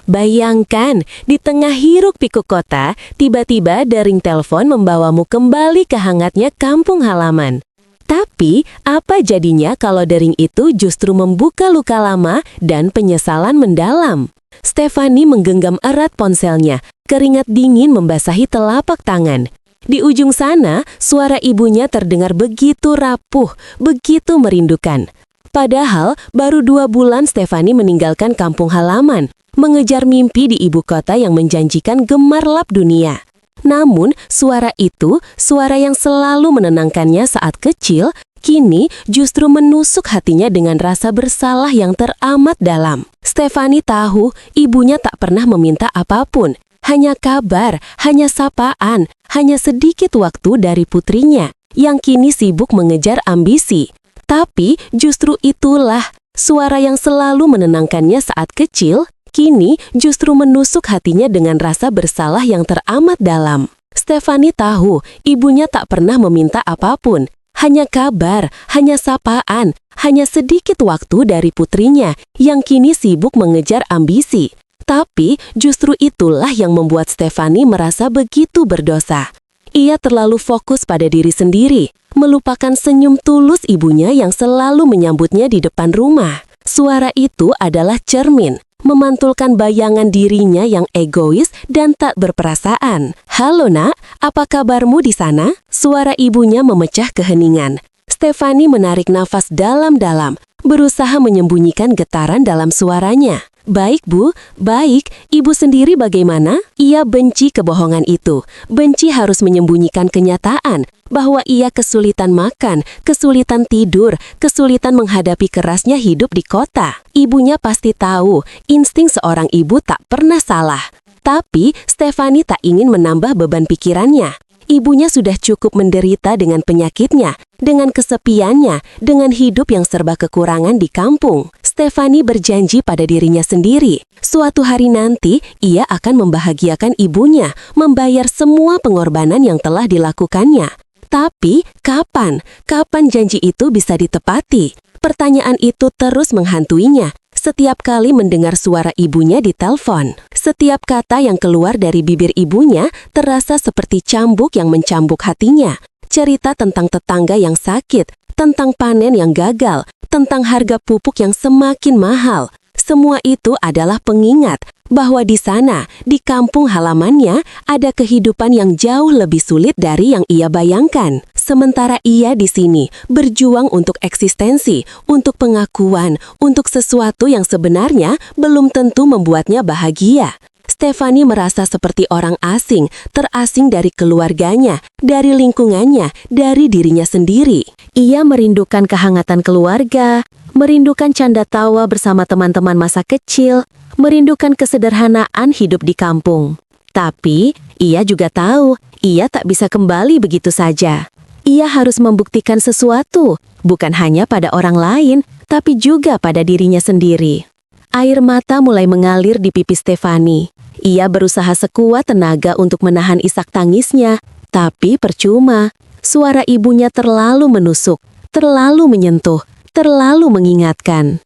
Bayangkan, di tengah hiruk-pikuk kota, tiba-tiba dering telepon membawamu kembali ke hangatnya kampung halaman. Tapi, apa jadinya kalau dering itu justru membuka luka lama dan penyesalan mendalam? Stefani menggenggam erat ponselnya, keringat dingin membasahi telapak tangan. Di ujung sana, suara ibunya terdengar begitu rapuh, begitu merindukan. Padahal, baru 2 bulan Stefani meninggalkan kampung halaman, mengejar mimpi di ibu kota yang menjanjikan gemerlap dunia. Namun, suara itu, suara yang selalu menenangkannya saat kecil, kini justru menusuk hatinya dengan rasa bersalah yang teramat dalam. Stefani tahu ibunya tak pernah meminta apapun, hanya kabar, hanya sapaan, hanya sedikit waktu dari putrinya, yang kini sibuk mengejar ambisi. Tapi, justru itulah suara yang selalu menenangkannya saat kecil, kini justru menusuk hatinya dengan rasa bersalah yang teramat dalam. Stefani tahu ibunya tak pernah meminta apapun, hanya kabar, hanya sapaan, hanya sedikit waktu dari putrinya yang kini sibuk mengejar ambisi. Tapi justru itulah yang membuat Stefani merasa begitu berdosa. Ia terlalu fokus pada diri sendiri, melupakan senyum tulus ibunya yang selalu menyambutnya di depan rumah. Suara itu adalah cermin, memantulkan bayangan dirinya yang egois dan tak berperasaan. "Halo nak, apa kabarmu di sana?" Suara ibunya memecah keheningan. Stefani menarik nafas dalam-dalam, berusaha menyembunyikan getaran dalam suaranya. "Baik bu, baik. Ibu sendiri bagaimana?" Ia benci kebohongan itu, benci harus menyembunyikan kenyataan, bahwa ia kesulitan makan, kesulitan tidur, kesulitan menghadapi kerasnya hidup di kota. Ibunya pasti tahu, insting seorang ibu tak pernah salah. Tapi, Stefani tak ingin menambah beban pikirannya. Ibunya sudah cukup menderita dengan penyakitnya, dengan kesepiannya, dengan hidup yang serba kekurangan di kampung. Stefani berjanji pada dirinya sendiri, suatu hari nanti ia akan membahagiakan ibunya, membayar semua pengorbanan yang telah dilakukannya. Tapi, kapan? Kapan janji itu bisa ditepati? Pertanyaan itu terus menghantuinya. Setiap kali mendengar suara ibunya di telepon, setiap kata yang keluar dari bibir ibunya terasa seperti cambuk yang mencambuk hatinya. Cerita tentang tetangga yang sakit, tentang panen yang gagal, tentang harga pupuk yang semakin mahal. Semua itu adalah pengingat bahwa di sana, di kampung halamannya, ada kehidupan yang jauh lebih sulit dari yang ia bayangkan. Sementara ia di sini berjuang untuk eksistensi, untuk pengakuan, untuk sesuatu yang sebenarnya belum tentu membuatnya bahagia. Stefani merasa seperti orang asing, terasing dari keluarganya, dari lingkungannya, dari dirinya sendiri. Ia merindukan kehangatan keluarga, merindukan canda tawa bersama teman-teman masa kecil, merindukan kesederhanaan hidup di kampung. Tapi, ia juga tahu, ia tak bisa kembali begitu saja. Ia harus membuktikan sesuatu, bukan hanya pada orang lain, tapi juga pada dirinya sendiri. Air mata mulai mengalir di pipi Stefani. Ia berusaha sekuat tenaga untuk menahan isak tangisnya, tapi percuma. Suara ibunya terlalu menusuk, terlalu menyentuh, terlalu mengingatkan.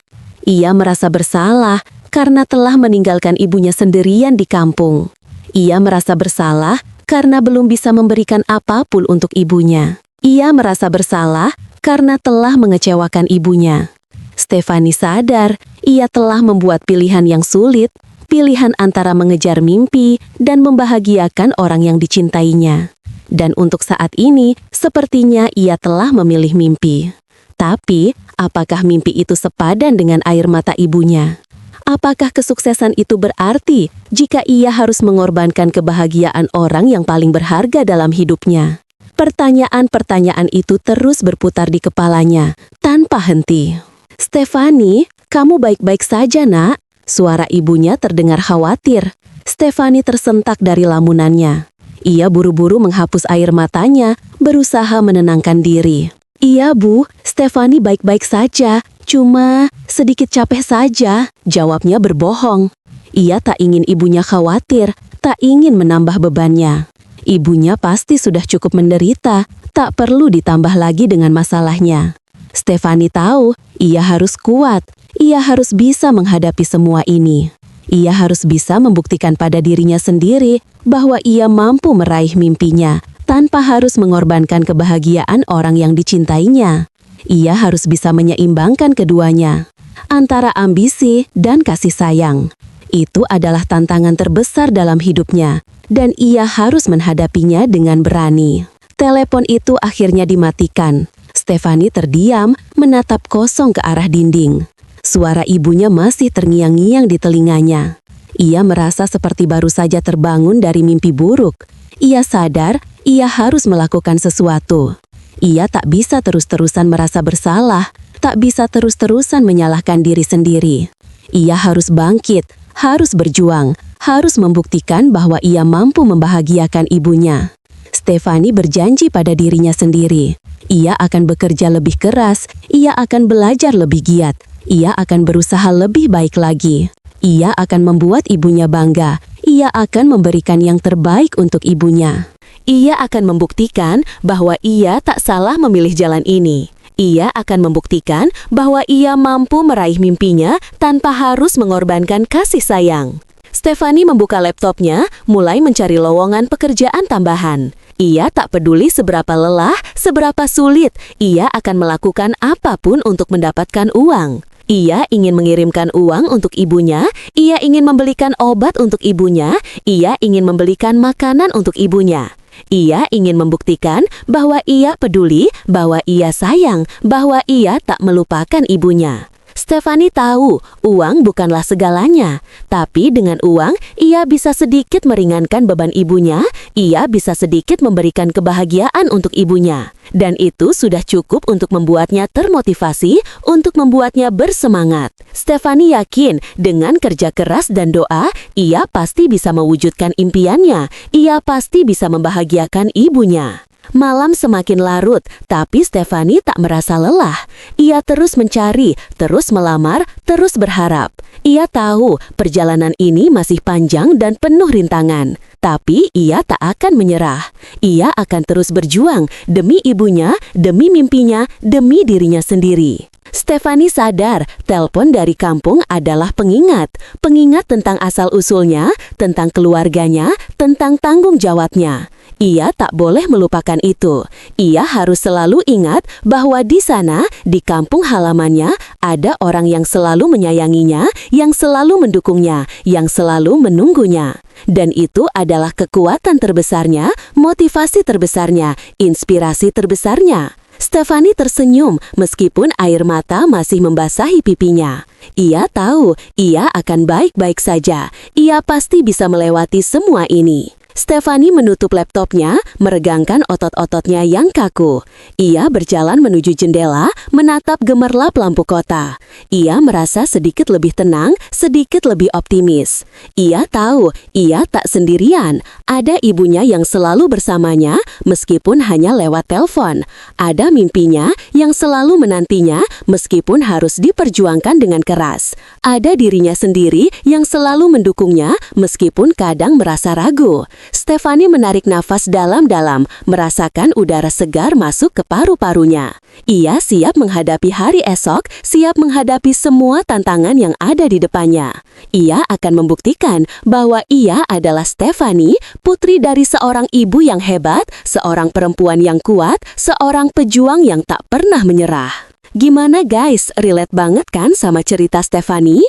Ia merasa bersalah karena telah meninggalkan ibunya sendirian di kampung. Ia merasa bersalah karena belum bisa memberikan apapun untuk ibunya. Ia merasa bersalah karena telah mengecewakan ibunya. Stefani sadar ia telah membuat pilihan yang sulit, pilihan antara mengejar mimpi dan membahagiakan orang yang dicintainya. Dan untuk saat ini, sepertinya ia telah memilih mimpi. Tapi, apakah mimpi itu sepadan dengan air mata ibunya? Apakah kesuksesan itu berarti jika ia harus mengorbankan kebahagiaan orang yang paling berharga dalam hidupnya? Pertanyaan-pertanyaan itu terus berputar di kepalanya, tanpa henti. "Stefani, kamu baik-baik saja, nak?" Suara ibunya terdengar khawatir. Stefani tersentak dari lamunannya. Ia buru-buru menghapus air matanya, berusaha menenangkan diri. "Iya, Bu, Stefani baik-baik saja, cuma sedikit capek saja," jawabnya berbohong. Ia tak ingin ibunya khawatir, tak ingin menambah bebannya. Ibunya pasti sudah cukup menderita, tak perlu ditambah lagi dengan masalahnya. Stefani tahu, ia harus kuat, ia harus bisa menghadapi semua ini. Ia harus bisa membuktikan pada dirinya sendiri bahwa ia mampu meraih mimpinya tanpa harus mengorbankan kebahagiaan orang yang dicintainya. Ia harus bisa menyeimbangkan keduanya, antara ambisi dan kasih sayang. Itu adalah tantangan terbesar dalam hidupnya, dan ia harus menghadapinya dengan berani. Telepon itu akhirnya dimatikan. Stefani terdiam, menatap kosong ke arah dinding. Suara ibunya masih terngiang-ngiang di telinganya. Ia merasa seperti baru saja terbangun dari mimpi buruk. Ia sadar ia harus melakukan sesuatu. Ia tak bisa terus-terusan merasa bersalah, tak bisa terus-terusan menyalahkan diri sendiri. Ia harus bangkit, harus berjuang, harus membuktikan bahwa ia mampu membahagiakan ibunya. Stefani berjanji pada dirinya sendiri. Ia akan bekerja lebih keras, ia akan belajar lebih giat, ia akan berusaha lebih baik lagi. Ia akan membuat ibunya bangga, ia akan memberikan yang terbaik untuk ibunya. Ia akan membuktikan bahwa ia tak salah memilih jalan ini. Ia akan membuktikan bahwa ia mampu meraih mimpinya tanpa harus mengorbankan kasih sayang. Stefani membuka laptopnya, mulai mencari lowongan pekerjaan tambahan. Ia tak peduli seberapa lelah, seberapa sulit, ia akan melakukan apapun untuk mendapatkan uang. Ia ingin mengirimkan uang untuk ibunya, ia ingin membelikan obat untuk ibunya, ia ingin membelikan makanan untuk ibunya. Ia ingin membuktikan bahwa ia peduli, bahwa ia sayang, bahwa ia tak melupakan ibunya. Stefani tahu uang bukanlah segalanya, tapi dengan uang ia bisa sedikit meringankan beban ibunya, ia bisa sedikit memberikan kebahagiaan untuk ibunya. Dan itu sudah cukup untuk membuatnya termotivasi, untuk membuatnya bersemangat. Stefani yakin dengan kerja keras dan doa, ia pasti bisa mewujudkan impiannya, ia pasti bisa membahagiakan ibunya. Malam semakin larut, tapi Stefani tak merasa lelah. Ia terus mencari, terus melamar, terus berharap. Ia tahu perjalanan ini masih panjang dan penuh rintangan. Tapi ia tak akan menyerah. Ia akan terus berjuang demi ibunya, demi mimpinya, demi dirinya sendiri. Stefani sadar telepon dari kampung adalah pengingat. Pengingat tentang asal-usulnya, tentang keluarganya, tentang tanggung jawabnya. Ia tak boleh melupakan itu. Ia harus selalu ingat bahwa di sana, di kampung halamannya, ada orang yang selalu menyayanginya, yang selalu mendukungnya, yang selalu menunggunya. Dan itu adalah kekuatan terbesarnya, motivasi terbesarnya, inspirasi terbesarnya. Stefani tersenyum meskipun air mata masih membasahi pipinya. Ia tahu ia akan baik-baik saja. Ia pasti bisa melewati semua ini. Stefani menutup laptopnya, meregangkan otot-ototnya yang kaku. Ia berjalan menuju jendela, menatap gemerlap lampu kota. Ia merasa sedikit lebih tenang, sedikit lebih optimis. Ia tahu ia tak sendirian. Ada ibunya yang selalu bersamanya, meskipun hanya lewat telepon. Ada mimpinya yang selalu menantinya, meskipun harus diperjuangkan dengan keras. Ada dirinya sendiri yang selalu mendukungnya, meskipun kadang merasa ragu. Stefani menarik nafas dalam-dalam, merasakan udara segar masuk ke paru-parunya. Ia siap menghadapi hari esok, siap menghadapi semua tantangan yang ada di depannya. Ia akan membuktikan bahwa ia adalah Stefani, putri dari seorang ibu yang hebat, seorang perempuan yang kuat, seorang pejuang yang tak pernah menyerah. Gimana guys, relate banget kan sama cerita Stefani?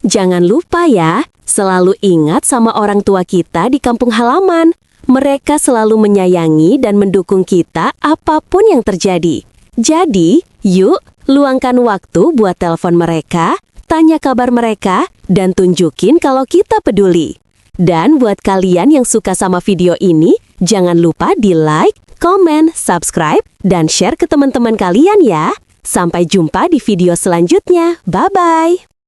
Jangan lupa ya, selalu ingat sama orang tua kita di kampung halaman. Mereka selalu menyayangi dan mendukung kita apapun yang terjadi. Jadi, yuk luangkan waktu buat telepon mereka, tanya kabar mereka, dan tunjukin kalau kita peduli. Dan buat kalian yang suka sama video ini, jangan lupa di like, komen, subscribe, dan share ke teman-teman kalian ya. Sampai jumpa di video selanjutnya. Bye-bye!